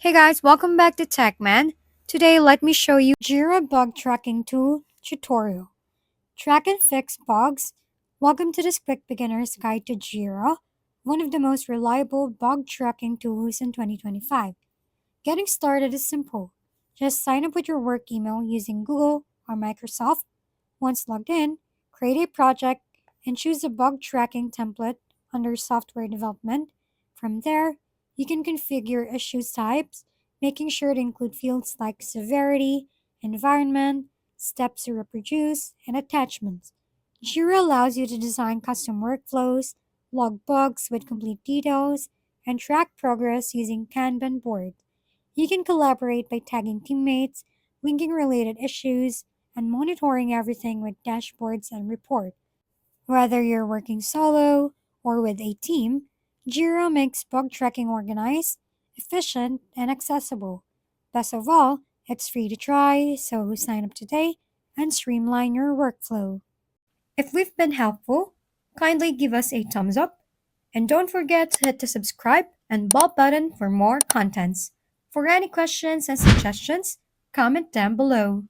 Hey guys, welcome back to TechMan. Today, let me show you JIRA Bug Tracking Tool tutorial. Track and fix bugs. Welcome to this quick beginner's guide to JIRA, one of the most reliable bug tracking tools in 2025. Getting started is simple. Just sign up with your work email using Google or Microsoft. Once logged in, create a project and choose the bug tracking template under software development. From there, you can configure issue types, making sure to include fields like severity, environment, steps to reproduce, and attachments. Jira allows you to design custom workflows, log bugs with complete details, and track progress using Kanban boards. You can collaborate by tagging teammates, linking related issues, and monitoring everything with dashboards and reports. Whether you're working solo or with a team, Jira makes bug tracking organized, efficient, and accessible. Best of all, it's free to try, so sign up today and streamline your workflow. If we've been helpful, kindly give us a thumbs up and don't forget to hit the subscribe and bell button for more contents. For any questions and suggestions, comment down below.